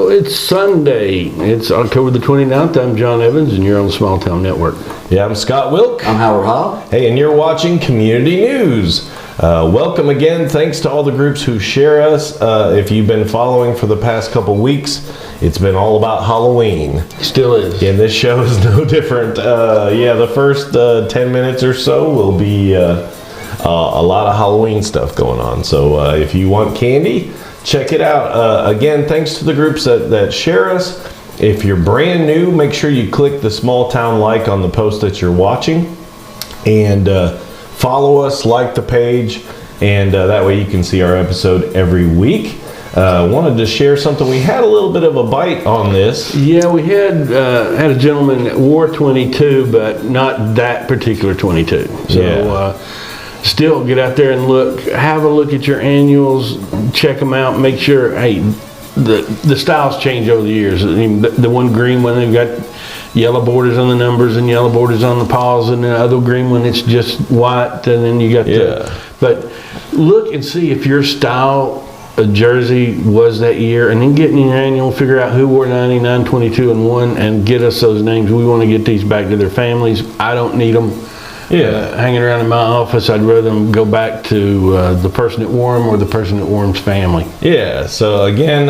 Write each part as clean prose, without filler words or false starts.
Well, it's Sunday. It's October the 29th. I'm John Evans, and you're on the Small Town Network. Yeah, I'm Scott Wilk. I'm Howard Hall. Hey, and you're watching Community News. Welcome again. Thanks to all the groups who share us. If you've been following for the past couple weeks, it's been all about Halloween. Still is. And this show is no different. The first 10 minutes or so will be a lot of Halloween stuff going on. So if you want candy, check it out. Again, thanks to the groups that share us. If you're brand new, make sure you click the small town like on the post that you're watching. And follow us, like the page, and that way you can see our episode every week. Wanted to share something. We had a little bit of a bite on this. Yeah, we had a gentleman that wore 22, but not that particular 22. So still get out there and look. Have a look at your annuals. Check them out. Make sure, hey, the styles change over the years. I mean, the one green one, they've got yellow borders on the numbers and yellow borders on the paws, and the other green one, it's just white, and then you got but look and see if your style of jersey was that year, and then get in your annual, figure out who wore 99, 22, and 1, and get us those names. We want to get these back to their families. I don't need them hanging around in my office. I'd rather them go back to the person that wore them or the person that wore them's family. Yeah, so again,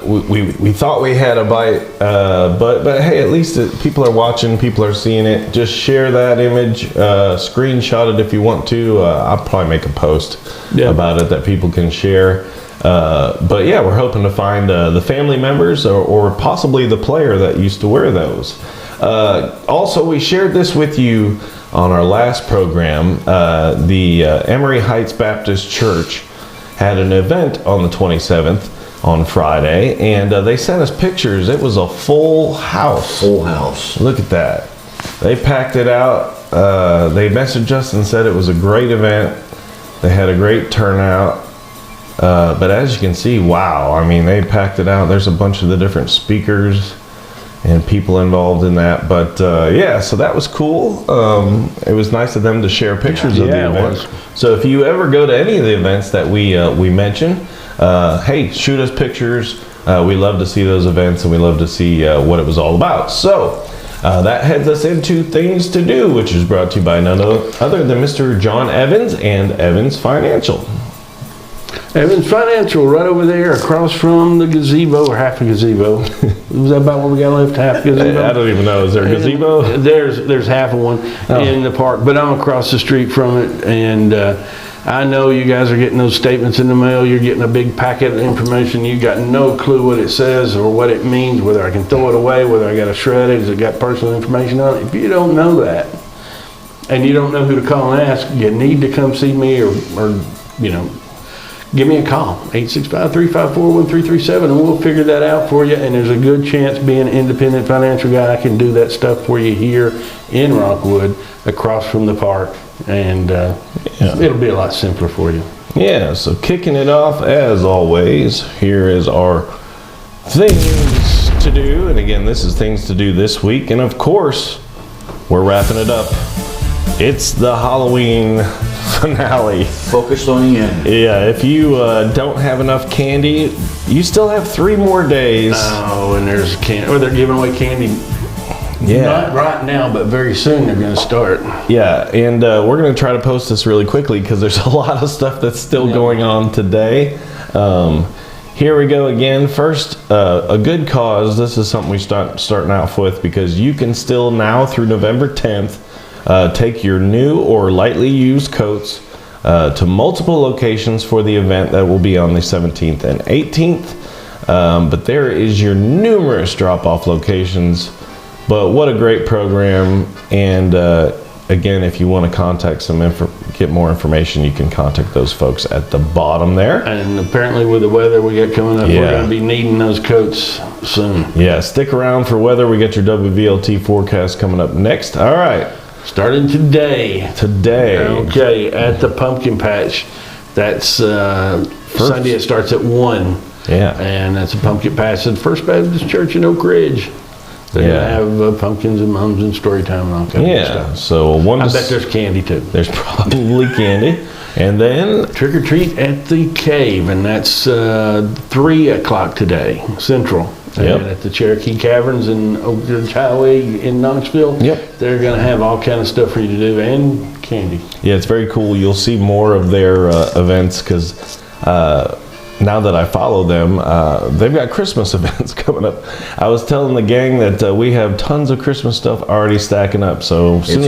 we thought we had a bite, but hey, at least people are watching, people are seeing it. Just share that image, screenshot it if you want to. I'll probably make a post about it that people can share. But yeah, we're hoping to find the family members or possibly the player that used to wear those. Also, we shared this with you on our last program. The Emory Heights Baptist Church had an event on the 27th on Friday, and they sent us pictures. It was a full house. Full house. Look at that. They packed it out. They messaged us and said it was a great event. They had a great turnout. But as you can see, wow, I mean, they packed it out. There's a bunch of the different speakers and people involved in that. But so that was cool. It was nice of them to share pictures of the event. So if you ever go to any of the events that we mentioned, hey, shoot us pictures. We love to see those events, and we love to see what it was all about. So that heads us into Things to Do, which is brought to you by none other than Mr. John Evans and Evans Financial. Evans Financial, right over there, across from the gazebo, or half a gazebo. Was that about what we got left? Half a gazebo? I don't even know. Is there a gazebo? There's half of one in the park, but I'm across the street from it, and I know you guys are getting those statements in the mail. You're getting a big packet of information. You got no clue what it says or what it means, whether I can throw it away, whether I got to shred it, has it got personal information on it. If you don't know that, and you don't know who to call and ask, you need to come see me or give me a call, 865-354-1337, and we'll figure that out for you. And there's a good chance, being an independent financial guy, I can do that stuff for you here in Rockwood, across from the park, and it'll be a lot simpler for you. Yeah, so kicking it off, as always, here is our Things to Do. And again, this is Things to Do this week. And of course, we're wrapping it up. It's the Halloween finale. Focused on the end. Yeah, if you don't have enough candy, you still have 3 more days. Oh, and there's candy, or they're giving away candy. Yeah. Not right now, but very soon they're going to start. Yeah, and we're going to try to post this really quickly because there's a lot of stuff that's still going on today. Here we go again. First, a good cause. This is something we starting out with because you can still now through November 10th take your new or lightly used coats to multiple locations for the event that will be on the 17th and 18th. But there is your numerous drop-off locations. But what a great program. And again, if you want to contact get more information, you can contact those folks at the bottom there. And apparently with the weather we got coming up, we're going to be needing those coats soon. Yeah, stick around for weather. We got your WVLT forecast coming up next. All right. Starting today. Okay, at the Pumpkin Patch. That's Sunday. It starts at 1. Yeah. And that's a Pumpkin Patch at First Baptist Church in Oak Ridge. They have pumpkins and mums and story time and all kinds of stuff. So I bet there's candy too. There's probably candy. And then trick or treat at the Cave, and that's 3 o'clock today, Central. Yep. And at the Cherokee Caverns and Oak Ridge Highway in Knoxville. Yep. They're going to have all kind of stuff for you to do and candy. Yeah, it's very cool. You'll see more of their events because now that I follow them, they've got Christmas events coming up. I was telling the gang that we have tons of Christmas stuff already stacking up. So soon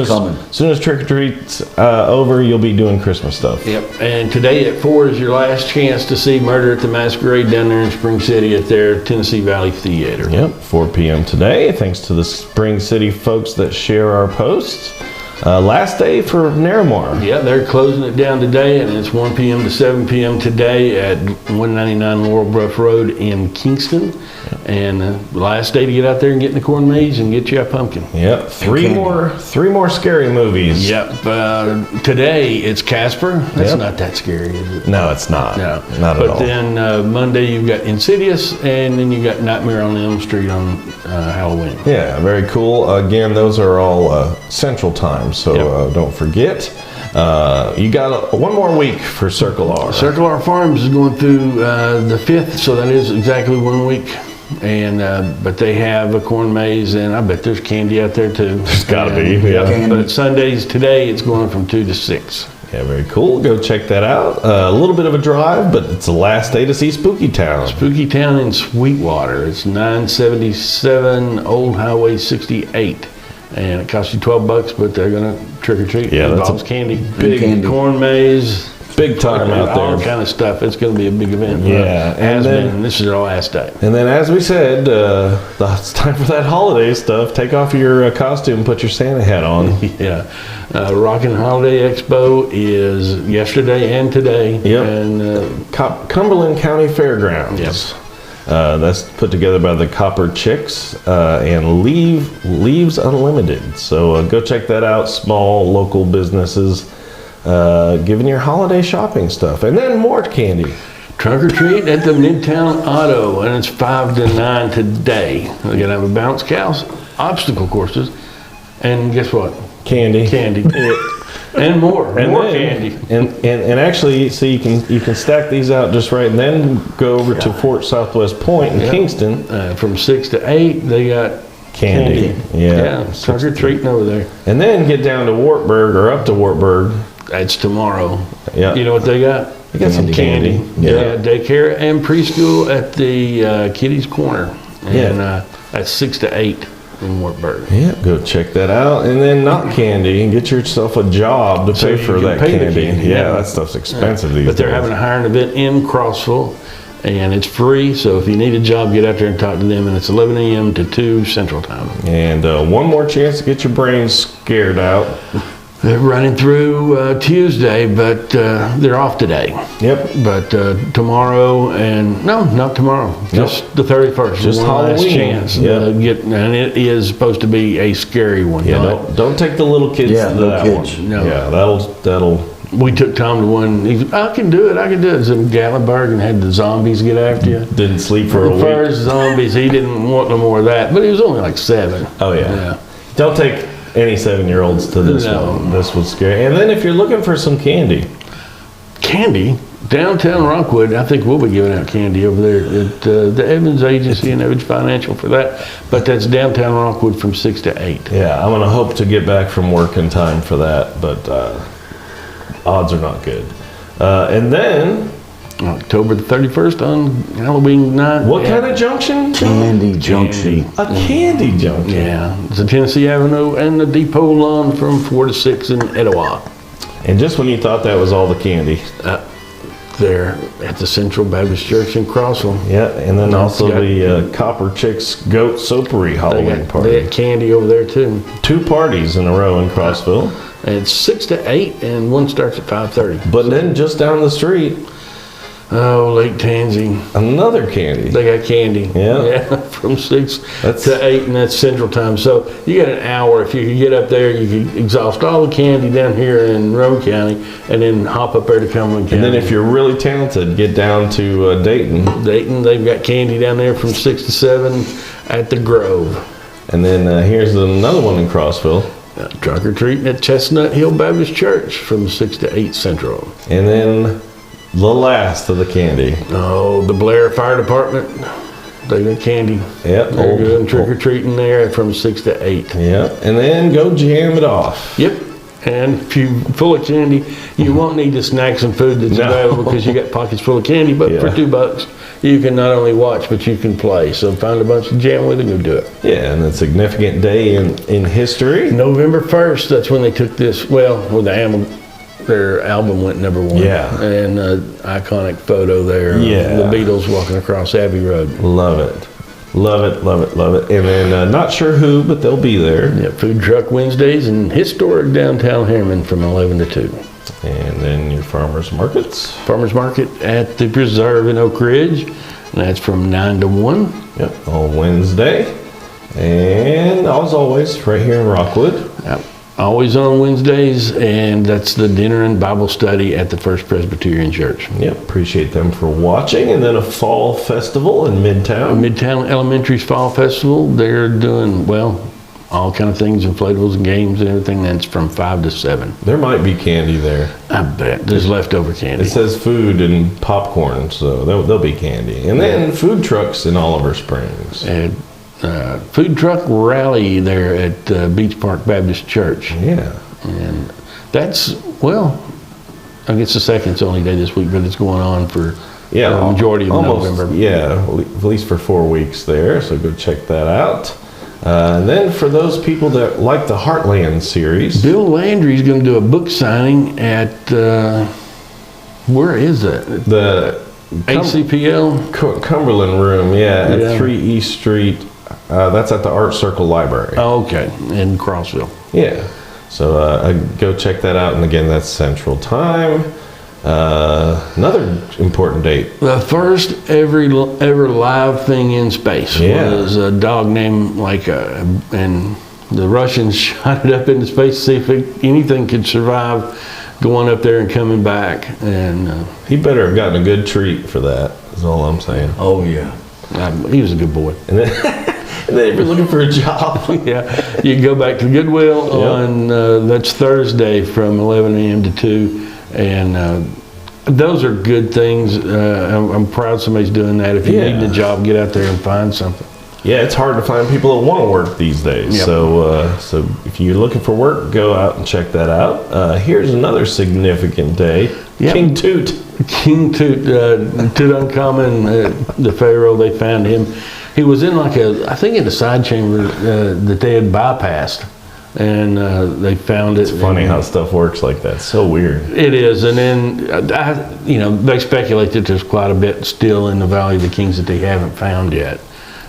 as Trick or Treat's over, you'll be doing Christmas stuff. Yep. And today at 4 is your last chance to see Murder at the Masquerade down there in Spring City at their Tennessee Valley Theater. Yep, 4 p.m. today. Thanks to the Spring City folks that share our posts. Last day for Narramore. Yeah, they're closing it down today, and it's 1 p.m. to 7 p.m. today at 199 Laurel Bluff Road in Kingston. And last day to get out there and get in the corn maze and get you a pumpkin. Yep, three more scary movies. Yep. Today it's Casper. That's Yep. not that scary, is it? No, it's not. No, Not at all. But then Monday you've got Insidious, and then you got Nightmare on Elm Street on Halloween. Yeah, very cool. Again, those are all Central Time, so Yep. don't forget. You got one more week for Circle R. Circle R Farms is going through the 5th, so that is exactly 1 week. And but they have a corn maze, and I bet there's candy out there too. There's gotta be, yeah. But Sundays today it's going from 2 to 6. Yeah, very cool. Go check that out. A little bit of a drive, but it's the last day to see Spooky Town. Spooky Town in Sweetwater. It's 977 Old Highway 68. And it costs you $12, but they're gonna trick or treat. Yeah, that's Bob's candy. Big candy. corn maze. Big time out All there. kind of stuff. It's gonna be a big event. Yeah, and Has then- been. This is our last day. And then, as we said, it's time for that holiday stuff. Take off your costume, put your Santa hat on. Yeah. Rockin' Holiday Expo is yesterday and today. Yep. And Cumberland County Fairgrounds. Yes. That's put together by the Copper Chicks and Leaves Unlimited. So go check that out. Small local businesses giving your holiday shopping stuff, and then more candy. trunk or treat at the Midtown Auto, and it's 5 to 9 today. They're gonna have a bounce house, obstacle courses, and guess what? Candy. Candy. And more. And more then- candy. And actually, so you can stack these out just right, and then go over to Fort Southwest Point in Yeah. Kingston. From 6 to 8, they got Candy. Yeah. trunk or treating over there. And then get down to Wartburg or up to Wartburg. That's tomorrow. Yeah. You know what they got? They got some candy. Yeah, daycare and preschool at the Kitty's Corner. And that's 6 to 8 in Wartburg. Yeah, go check that out. And then not candy, and get yourself a job to So pay you for can that pay the candy. candy, Yeah, yeah. that stuff's expensive these But they're days. having a hiring event in Crossville, and it's free. So if you need a job, get out there and talk to them. And it's 11 a.m. to 2 Central Time. And one more chance to get your brains scared out. They're running through Tuesday, but they're off today. Yep. But tomorrow and no, not tomorrow. Just the 31st. Just one last Halloween. chance. Yeah. And it is supposed to be a scary one. Yeah, Not- don't take the little kids Yeah, to no that kids. one. No. Yeah, that'll. We took Tom to one. He said, I can do it. It's in Gatlinburg, and had the zombies get after you. Didn't sleep for a The week. first zombies, he didn't want no more of that. But he was only like 7. Oh yeah. Don't take any 7-year-olds to this No. one. This was scary. And then if you're looking for some candy, Candy, downtown Rockwood, I think we'll be giving out candy over there at the Evans Agency and Evans Financial for that. But that's downtown Rockwood from 6 to 8. yeah, I'm gonna hope to get back from work in time for that, but odds are not good. And then, October the 31st on Halloween night. what kind of junction? Candy Junction. A candy junction. Yeah, it's a Tennessee Avenue and the depot lawn from 4 to 6 in Etowah. And just when you thought that was all the candy, There at the Central Baptist Church in Crossville. yeah, and then also got- the Copper Chicks Goat Soapery Halloween They party. had candy over there too. 2 parties in a row in Crossville. And it's 6 to 8 and one starts at 5:30. But then just down the street, Oh, Lake Tansy. another candy. They got candy. Yeah. From 6 That's- to 8, and that's Central Time. So you got an hour. If you could get up there, you could exhaust all the candy down here in Roane County, and then hop up there to Cumberland County. And then if you're really talented, get down to Dayton. Dayton, they've got candy down there from 6 to 7 at the Grove. And then here's another one in Crossville. Trunk or treating at Chestnut Hill Baptist Church from 6 to 8 Central. And then the last of the candy. Oh, the Blair Fire Department They got candy. Yep. They're good. Trick or treating there from 6 to 8. Yep. And then go jam it off. Yep. And if you're full of candy, you won't need to snack some food that's No. available because you got pockets full of candy. But for Yeah. $2, you can not only watch, but you can play. So find a bunch of jam with and go do it. Yeah, and a significant day in history. November 1st, that's when they took this, their album went #1. Yeah. And iconic photo there of Yeah. the Beatles walking across Abbey Road. Love it. Love it, love it, love it. And then not sure who, but they'll be there. Yeah, food truck Wednesdays in historic downtown Harriman from 11 to 2. And then your farmers markets. Farmers Market at the Preserve in Oak Ridge, and that's from 9 to 1. Yep, on Wednesday. And as always, right here in Rockwood. Yep. Always on Wednesdays, and that's the dinner and Bible study at the First Presbyterian Church. Yep, appreciate them for watching. And then a fall festival in Midtown. Midtown Elementary's Fall Festival, they're doing, all kind of things, inflatables and games and everything. That's from 5 to 7. There might be candy there. I bet there's leftover candy. It says food and popcorn, so there'll be candy. And then food trucks in Oliver Springs. And food truck rally there at Beach Park Baptist Church. Yeah. And that's, I guess the second's only day this week, but it's going on for Yeah, the majority of November. Yeah, at least for 4 weeks there, so go check that out. And then for those people that like the Heartland series, Bill Landry's going to do a book signing at, where is that? the ACPL? Cumberland Room, at Yeah. 3 East Street. That's at the Art Circle Library. Oh, okay, in Crossville. Yeah, so go check that out. And again, that's Central Time. Another important date. The first ever live thing in space Yeah. was a dog named Laika, and the Russians shot it up into space to see if anything could survive going up there and coming back. And He better have gotten a good treat for that, is all I'm saying. Oh, yeah. he was a good boy. And then, and then if you're looking for a job, Yeah, you can go back to Goodwill Yep. on that's Thursday from 11 a.m. to 2, and those are good things. I'm proud somebody's doing that. If you Yeah. need a job, get out there and find something. yeah, it's hard to find people that want to work these days. Yep. So if you're looking for work, go out and check that out. Here's another significant day. Yep. King Tut. King Tutankhamun, the pharaoh, they found him. He was in I think in a side chamber that they had bypassed, and they found it. It's funny how stuff works like that. So weird. It is, and then they speculate that there's quite a bit still in the Valley of the Kings that they haven't found yet.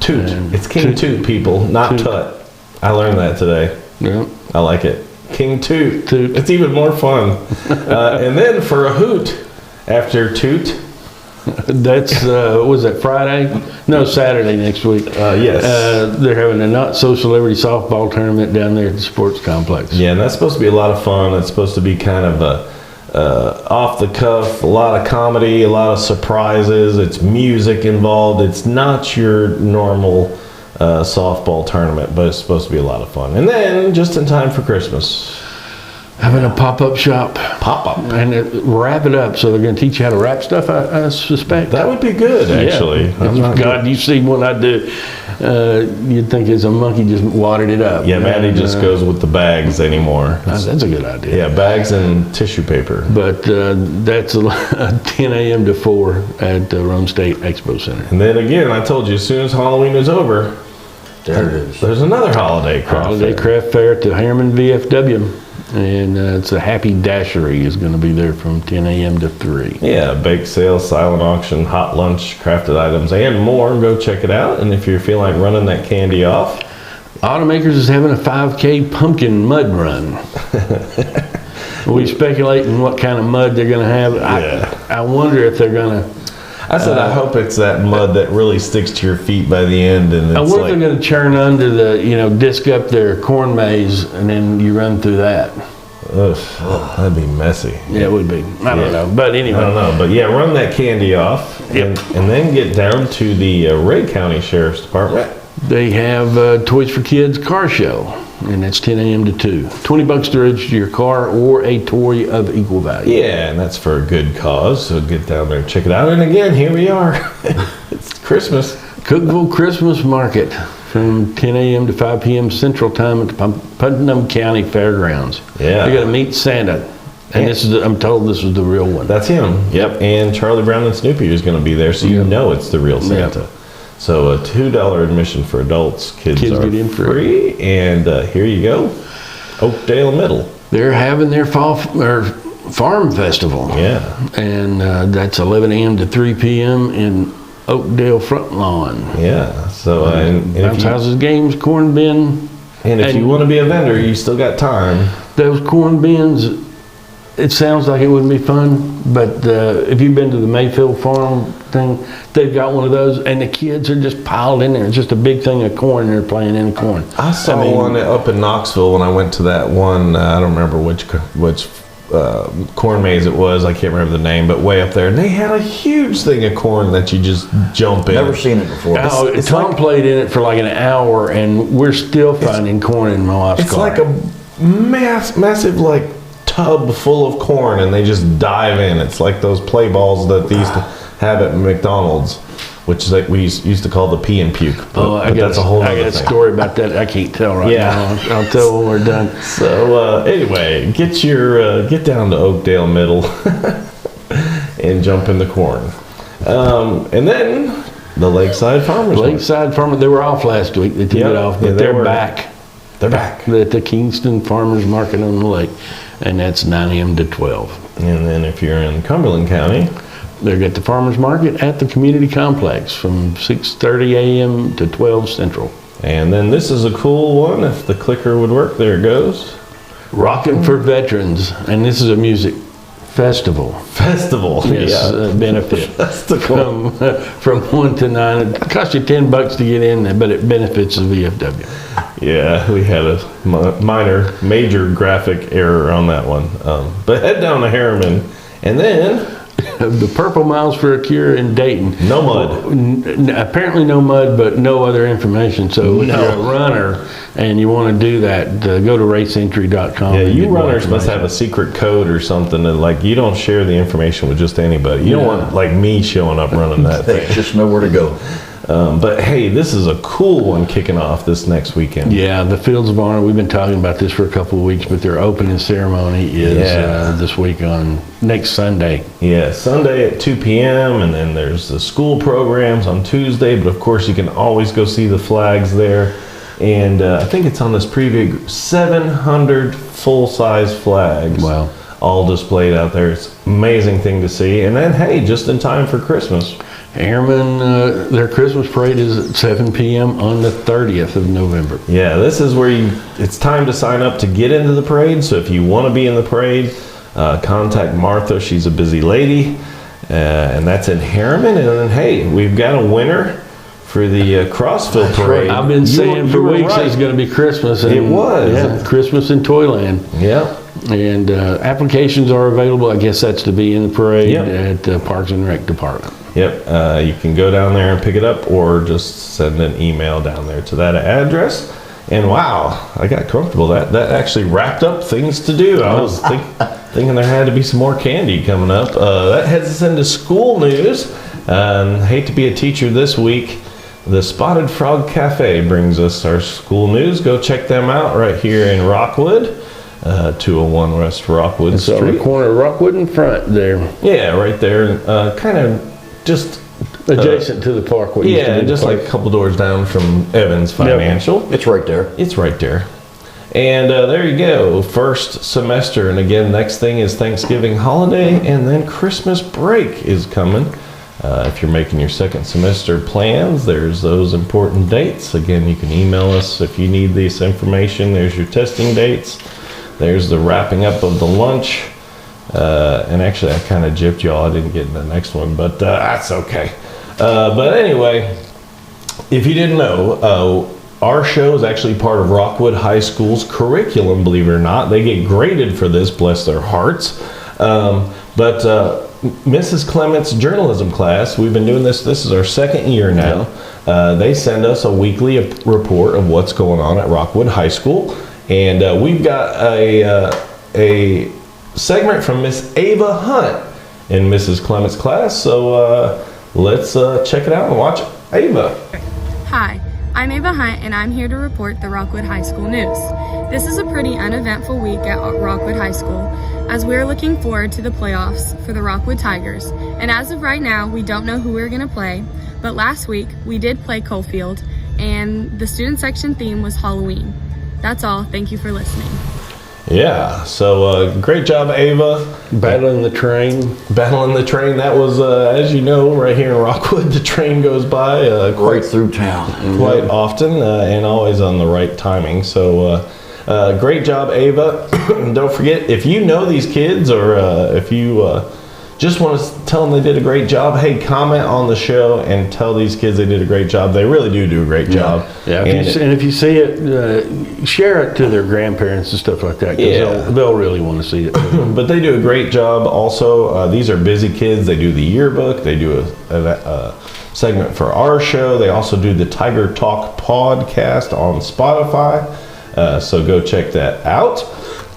Tut. And It's King Tut, people, not Tut. Tut. I learned that today. Yeah. I like it. King Toot. Toot. It's even more fun. And then for a hoot, after Toot, That's was that Friday? No, Saturday next week. yes. They're having a not so celebrity softball tournament down there at the sports complex. Yeah, and that's supposed to be a lot of fun. It's supposed to be kind of a off the cuff, a lot of comedy, a lot of surprises. It's music involved. It's not your normal softball tournament, but it's supposed to be a lot of fun. And then just in time for Christmas, Having a pop-up shop pop up. and wrap it up. So they're going to teach you how to wrap stuff, I suspect. That would be good, actually. Yeah. I'm not God, you see what I do. You'd think it's a monkey just watered it up. Yeah, Maddie And, just goes with the bags anymore. That's a good idea. Yeah, bags and tissue paper. But that's 10 a.m. to 4 at the Rome State Expo Center. And then again, I told you, as soon as Halloween is over, There it is. there's another holiday craft Holiday fair. Craft Fair at the Harriman VFW. And it's a Happy Dashery is going to be there from 10 a.m. to 3. Yeah, bake sale, silent auction, hot lunch, crafted items, and more. Go check it out. And if you're feeling like running that candy off, Automakers is having a 5K pumpkin mud run. We speculate in what kind of mud they're going to have. Yeah. I wonder if they're going to. I said I hope it's that mud that really sticks to your feet by the end, and I it's wonder if like, they're going to churn under the, disc up their corn maze, and then you run through that. ugh, that'd be messy. Yeah, it would be. I don't know. But I anyway. don't know, but yeah, run that candy off, Yep. and then get down to the Ray County Sheriff's Department. They have Toys for Kids car show, and that's 10 a.m. to 2. $20 to register your car or a toy of equal value. Yeah, and that's for a good cause, so get down there and check it out. And again, here we are. It's Christmas. Cookeville Christmas Market from 10 a.m. to 5 p.m. Central Time at the Putnam County Fairgrounds. Yeah. You got to meet Santa. And this is, I'm told this is the real one. That's him. Yep. And Charlie Brown and Snoopy is going to be there, so you know it's the real Santa. Yep. So a $2 admission for adults. Kids are get in free. And here you go. Oakdale Middle. They're having their farm festival. Yeah. And that's 11 a.m. to 3 p.m. in Oakdale Front Lawn. Yeah. So and Bounce houses, games, corn bin. And if you want to be a vendor, you still got time. Those corn bins, it sounds like it wouldn't be fun, but if you've been to the Mayfield Farm thing, they've got one of those, and the kids are just piled in there. It's just a big thing of corn, and they're playing in the corn. I saw one up in Knoxville when I went to that one. I don't remember which corn maze it was. I can't remember the name, but way up there, and they had a huge thing of corn that you just jump in. Never seen it before. It's Tom like- played in it for like an hour, and we're still finding corn in Moscow. It's like a massive like tub full of corn, and they just dive in. It's like those play balls that they used to have at McDonald's, which is like we used to call the pee and puke. But that's a whole I other got a thing. story about that. I can't tell right Yeah. now. I'll tell when we're done. So anyway, get down to Oakdale Middle and jump in the corn, and then the Lakeside Farmers Market. Lakeside Farmers, they were off last week. They took Yep. it off, but Yeah, they they're were. back. They're back. At the Kingston Farmers Market on the lake, and that's 9 a.m. to 12. And then if you're in Cumberland County, They're at the Farmers Market at the Community Complex from 6:30 a.m. to 12 Central. and then this is a cool one. If the clicker would work, there it goes. Rockin' for Veterans, and this is a music festival. Festival. Yes, Yeah. benefit. That's the cool. From 1 to 9. It costs you $10 to get in, but it benefits the VFW. Yeah, we had a major graphic error on that one. But head down to Harriman, and then The Purple Miles for a Cure in Dayton. no mud. Apparently no mud, but no other information. So if No. you're a runner and you want to do that, go to raceentry.com. Yeah, and you get more runners must information. have a secret code or something that like you don't share the information with just anybody. You don't Yeah. want like me showing up running that They thing. just know where to go. But hey, this is a cool one kicking off this next weekend. Yeah, the Fields of Honor, we've been talking about this for a couple of weeks, but their opening ceremony is Yeah. this week on next Sunday. Yeah, Sunday at 2 p.m. and then there's the school programs on Tuesday. But of course, you can always go see the flags there. And I think it's on this preview 700 full-size flags. Wow. All displayed out there. It's an amazing thing to see. And then, hey, just in time for Christmas. Airmen, their Christmas parade is at 7 p.m. on the 30th of November. Yeah, this is where it's time to sign up to get into the parade. So if you want to be in the parade, contact Martha. She's a busy lady. And that's in Harriman. And then, hey, we've got a winner for the Crossville parade. I've been saying for you were weeks right. it's going to be Christmas. And, It was. Yeah, Christmas in Toyland. Yeah. And applications are available. I guess that's to be in the parade Yep. at the Parks and Rec Department. Yep. You can go down there and pick it up or just send an email down there to that address. And wow, I got comfortable. That actually wrapped up things to do. I was thinking there had to be some more candy coming up. That heads us into school news. Hate to be a teacher this week. The Spotted Frog Cafe brings us our school news. Go check them out right here in Rockwood, 201 West Rockwood It's on Street. the corner of Rockwood and Front there, Yeah, right there. Kind of just adjacent to the park. What used to yeah, be the just park. like a couple doors down from Evans Financial. It's right there. It's right there. And there you go, first semester. And again, next thing is Thanksgiving holiday, and then Christmas break is coming. If you're making your second semester plans, there's those important dates. Again, you can email us if you need this information. There's your testing dates. There's the wrapping up of the lunch. And actually, I kind of gypped y'all. I didn't get in the next one, but that's okay. But anyway, if you didn't know, our show is actually part of Rockwood High School's curriculum, believe it or not. They get graded for this, bless their hearts. But Mrs. Clement's journalism class, we've been doing this is our second year now. They send us a weekly report of what's going on at Rockwood High School. And we've got a segment from Miss Ava Hunt in Mrs. Clement's class. So let's check it out and watch it. Ava. Hi, I'm Ava Hunt, and I'm here to report the Rockwood High School news. This is a pretty uneventful week at Rockwood High School, as we're looking forward to the playoffs for the Rockwood Tigers. And as of right now, we don't know who we're going to play, but last week we did play Coalfield, and the student section theme was Halloween. That's all. Thank you for listening. Yeah, so great job, Ava. Battling the train. Battling the train. That was, as you know, right here in Rockwood, the train goes by Right through town. quite often and always on the right timing. So great job, Ava. Don't forget, if you know these kids or if you just want to tell them they did a great job, hey, comment on the show and tell these kids they did a great job. They really do a great job. Yeah, if you see it, share it to their grandparents and stuff like that, because they'll really want to see it. But they do a great job. Also, these are busy kids. They do the yearbook. They do a segment for our show. They also do the Tiger Talk podcast on Spotify. So go check that out.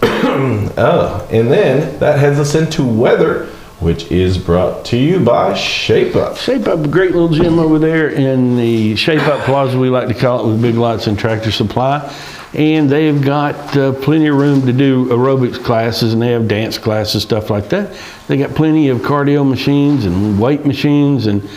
And then that heads us into weather, which is brought to you by Shape Up. Shape Up, a great little gym over there in the Shape Up Plaza, we like to call it, with Big Lots and Tractor Supply. And they've got plenty of room to do aerobics classes, and they have dance classes, stuff like that. They got plenty of cardio machines and weight machines, and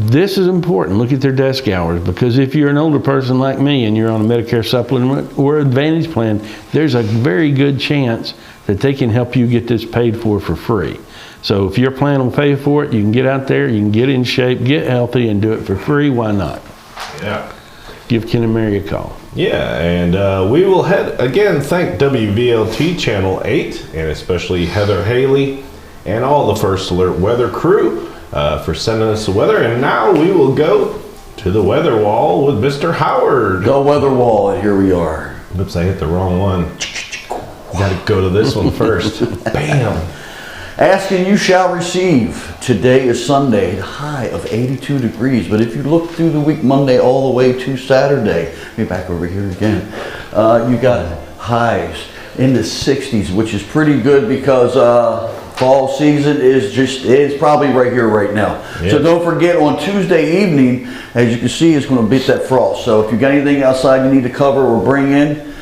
this is important. Look at their desk hours, because if you're an older person like me and you're on a Medicare supplement or Advantage plan, there's a very good chance that they can help you get this paid for free. So if your plan will pay for it, you can get out there, you can get in shape, get healthy, and do it for free. Why not? Yeah. Give Ken and Mary a call. Yeah, and we will thank WVLT Channel 8, and especially Heather Haley and all the First Alert weather crew for sending us the weather. And now we will go to the weather wall with Mr. Howard. Go weather wall, and here we are. Oops, I hit the wrong one. Got to go to this one first. Bam. Ask and you shall receive. Today is Sunday, high of 82 degrees. But if you look through the week, Monday all the way to Saturday, let me back over here again. You got highs in the 60s, which is pretty good because fall season is probably right here right now. Yep. So don't forget, on Tuesday evening, as you can see, it's going to beat that frost. So if you got anything outside you need to cover or bring in,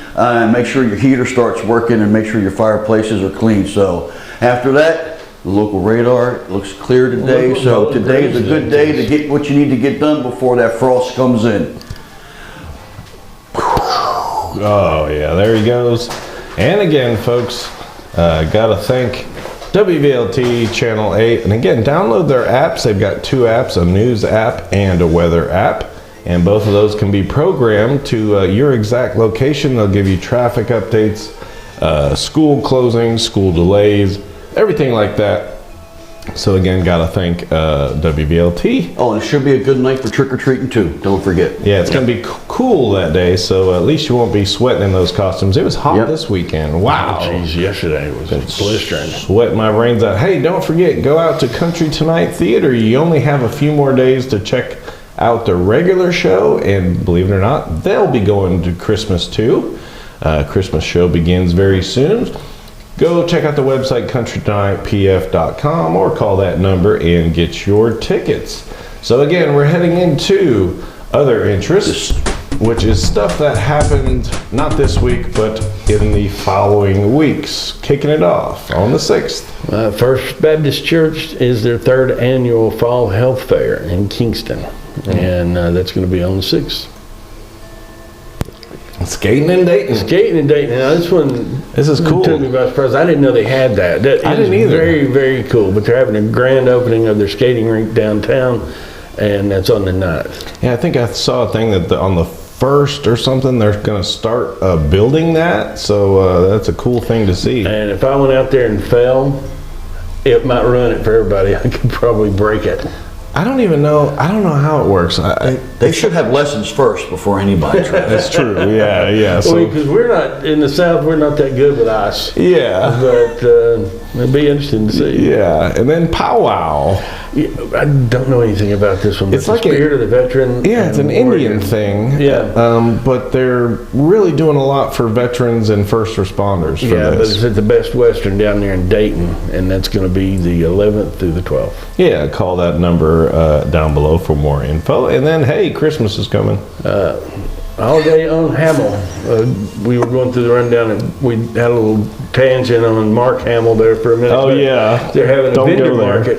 make sure your heater starts working and make sure your fireplaces are clean. So after that, the local radar looks clear today. So today is a good day to get what you need to get done before that frost comes in. Oh, yeah, there he goes. And again, folks, got to thank WVLT Channel 8. And again, download their apps. They've got two apps, a news app and a weather app. And both of those can be programmed to your exact location. They'll give you traffic updates, school closings, school delays, everything like that. So again, gotta thank WVLT. Oh, and it should be a good night for trick-or-treating too. Don't forget. Yeah, it's gonna be cool that day, so at least you won't be sweating in those costumes. It was hot this weekend. Wow. Geez, yesterday was blistering. Sweating my brains out. Hey, don't forget, go out to Country Tonight Theater. You only have a few more days to check out the regular show, and believe it or not, they'll be going to Christmas too. Christmas show begins very soon. Go check out the website countrytonightpf.com or call that number and get your tickets. So again, we're heading into other interests, which is stuff that happened not this week, but in the following weeks. Kicking it off on the 6th. First Baptist Church is their third annual Fall Health Fair in Kingston, and that's going to be on the 6th. Skating in Dayton. Skating in Dayton. Now, this is cool. Took me by surprise. I didn't know they had that. I didn't either. Very, very cool. But they're having a grand opening of their skating rink downtown, and that's on the 9th. Yeah, I think I saw a thing that on the 1st or something, they're going to start building that. So that's a cool thing to see. And if I went out there and fell, it might ruin it for everybody. I could probably break it. I don't know how it works. They should have lessons first before anybody tries. That's true. Yeah. So, because we're not in the South, we're not that good with ice. yeah. But it'd be interesting to see. Yeah. And then powwow. I don't know anything about this one. But It's like the Spirit of the Veteran. Yeah, it's an and Warrior. Indian thing. Yeah. But they're really doing a lot for veterans and first responders for Yeah, but this. it's at the Best Western down there in Dayton, and that's going to be the 11th through the 12th. Yeah, call that number down below for more info. And then, hey, Christmas is coming. Holiday on Hamill. We were going through the rundown, and we had a little tangent on Mark Hamill there for a minute. Oh, but yeah. They're having a Don't vendor go there. market.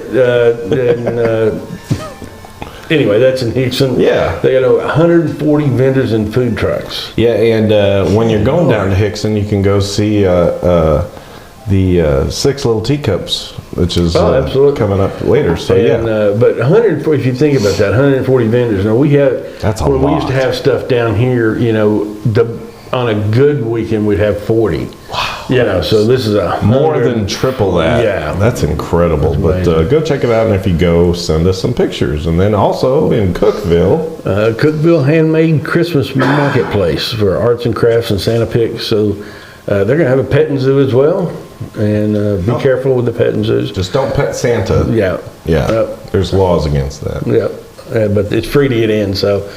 Anyway, that's in Hickson. Yeah. They got over 140 vendors and food trucks. Yeah, and when you're going down to Hickson, you can go see the Six Little Teacups, which is absolutely. coming up later. So, And, yeah. but 140, if you think about that, 140 vendors. Now we have, That's a when we used to lot. have stuff down here, on a good weekend we'd have 40. Wow. So this is More than triple that. Yeah. That's incredible. But amazing. go check it out, and if you go, send us some pictures. And then also in Cookeville, Cookeville Handmade Christmas Marketplace for arts and crafts and Santa Picks. So they're going to have a petting zoo as well. And be careful with the petting zoos. just don't pet Santa. Yeah. Yeah, Yep. there's laws against that. Yep. But it's free to get in, so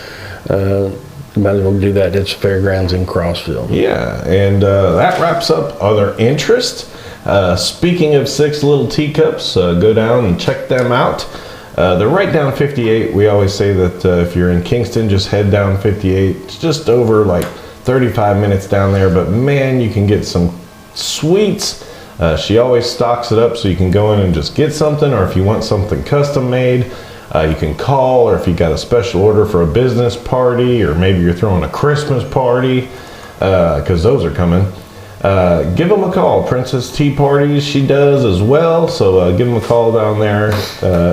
you might as well do that. It's Fairgrounds in Crossville. Yeah, and that wraps up other interest. Speaking of Six Little Teacups, go down and check them out. They're right down 58. We always say that if you're in Kingston, just head down 58. It's just over like 35 minutes down there, but man, you can get some sweets. She always stocks it up so you can go in and just get something, or if you want something custom made, you can call, or if you got a special order for a business party, or maybe you're throwing a Christmas party, because those are coming. Give them a call. Princess Tea Parties, she does as well, so give them a call down there.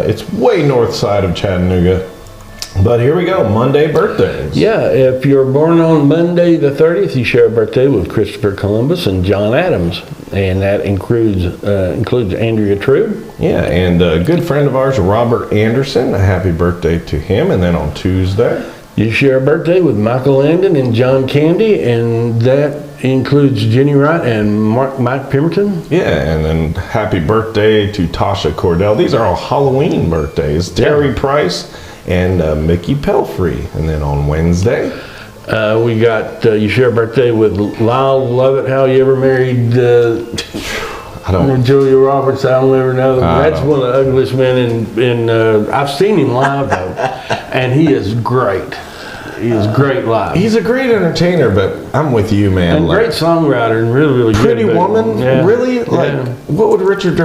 It's way north side of Chattanooga. But here we go, Monday birthdays. Yeah, if you're born on Monday the 30th, you share a birthday with Christopher Columbus and John Adams, and that includes Andrea True. Yeah, and a good friend of ours, Robert Anderson, a happy birthday to him. And then on Tuesday, You share a birthday with Michael Landon and John Candy, and that includes Jenny Wright and Mike Pemberton. yeah, and then happy birthday to Tasha Cordell. These are all Halloween birthdays. Terry Yeah. Price and Mickey Pelfrey. And then on Wednesday, We got you share a birthday with Lyle Lovett. How you ever married I don't. Julia Roberts? I don't ever know. I That's don't. one of the ugliest men in I've seen him live though, and he is great. He is great live. He's a great entertainer, but I'm with you, man. and Like, great songwriter and really, really Pretty good. but- Woman, yeah, really? Like, yeah. what would Richard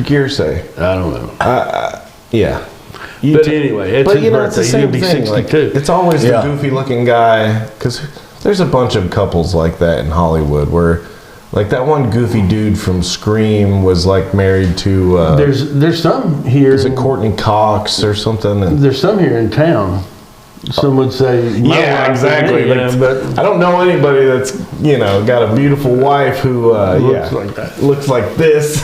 Gere say? I don't know. Yeah. But anyway, it's But his you know, it's the birthday. same He'll be thing. Like, 62. it's always Yeah. the goofy looking guy, because there's a bunch of couples like that in Hollywood where, like, that one goofy dude from Scream was like married to There's some here. is it Courtney Cox or something? And There's some here in town. Some would say, my yeah, wife, exactly. you Like, know, but I don't know anybody that's got a beautiful wife who looks like that. looks like this.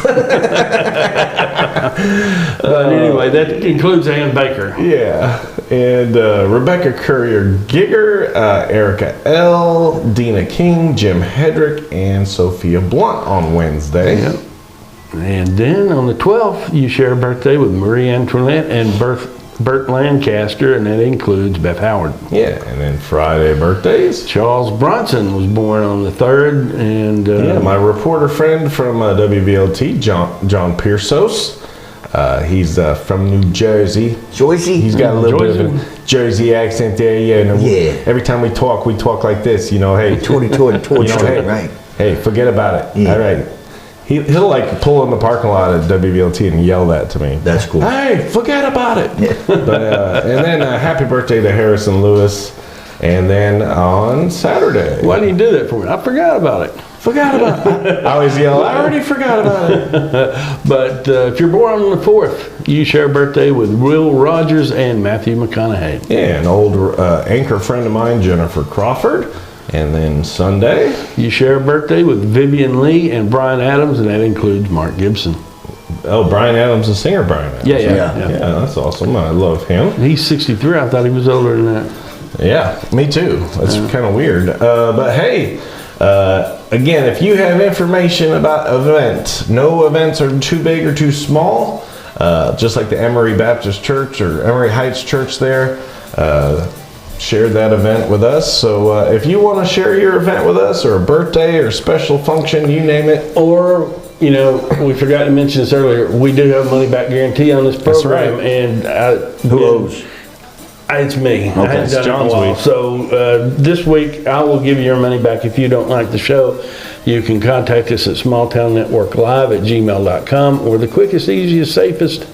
But anyway, that includes Ann Baker. Yeah, and Rebecca Courier Gigger, Erica L., Dina King, Jim Hedrick, and Sophia Blunt on Wednesday. Yep. And then on the 12th, you share a birthday with Marie Antoinette and Burt Lancaster, and that includes Beth Howard. Yeah, and then Friday birthdays. Charles Bronson was born on the 3rd, and Yeah, my reporter friend from WVLT, John Pearsos. He's from New Jersey. Joycey? He's got a little bit of Jersey. a Jersey accent there, yeah. And Yeah. every time we talk like this, hey. 22 and 20 You know, straight, hey, right? Hey, forget about it. Yeah. All right. He'll like pull in the parking lot at WVLT and yell that to me. That's cool. Hey, forget about it. But, and then happy birthday to Harrison Lewis. And then on Saturday. why didn't you do that for me? I forgot about it. Forgot about it. I always yell, I already forgot about it. But if you're born on the 4th, you share a birthday with Will Rogers and Matthew McConaughey. Yeah, an old anchor friend of mine, Jennifer Crawford. And then Sunday. You share a birthday with Vivian Lee and Brian Adams, and that includes Mark Gibson. Oh, Brian Adams, the singer Brian Adams. Yeah. Yeah, that's awesome. I love him. He's 63. I thought he was older than that. Yeah, me too. That's kind of weird. But hey, again, if you have information about events, no events are too big or too small, just like the Emory Baptist Church or Emory Heights Church there, shared that event with us. So if you want to share your event with us, or a birthday or special function, you name it. Or, you know, we forgot to mention this earlier, we do have a money back guarantee on this program. right. And Who owes? It's me. I hadn't it's done it in a John's while. week. So this week, I will give you your money back if you don't like the show. You can contact us at smalltownnetworklive@gmail.com, or the quickest, easiest, safest,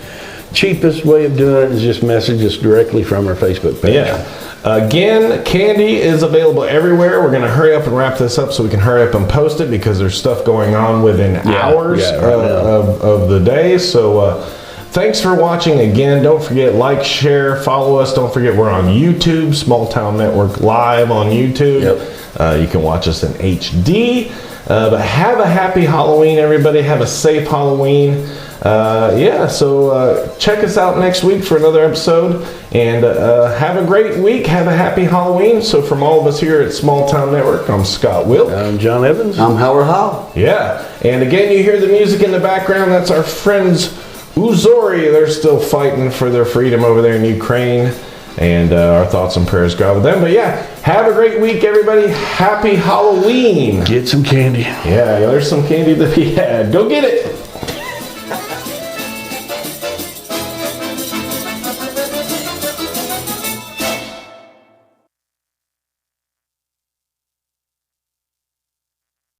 cheapest way of doing it is just message us directly from our Facebook page. Yeah. Again, candy is available everywhere. We're going to hurry up and wrap this up so we can hurry up and post it, because there's stuff going on within hours right now. of the day. So thanks for watching again. Don't forget, like, share, follow us. Don't forget, we're on YouTube, Small Town Network Live on YouTube. You can watch us in HD. But have a happy Halloween, everybody. Have a safe Halloween. So check us out next week for another episode, and have a great week. Have a happy Halloween. So from all of us here at Small Town Network, I'm Scott Wilk. I'm John Evans. I'm Howard Howe. Yeah, and again, you hear the music in the background. That's our friends Uzori. They're still fighting for their freedom over there in Ukraine, and our thoughts and prayers go out with them. But yeah, have a great week, everybody. Happy Halloween. Get some candy. Yeah, there's some candy to be had. Go get it.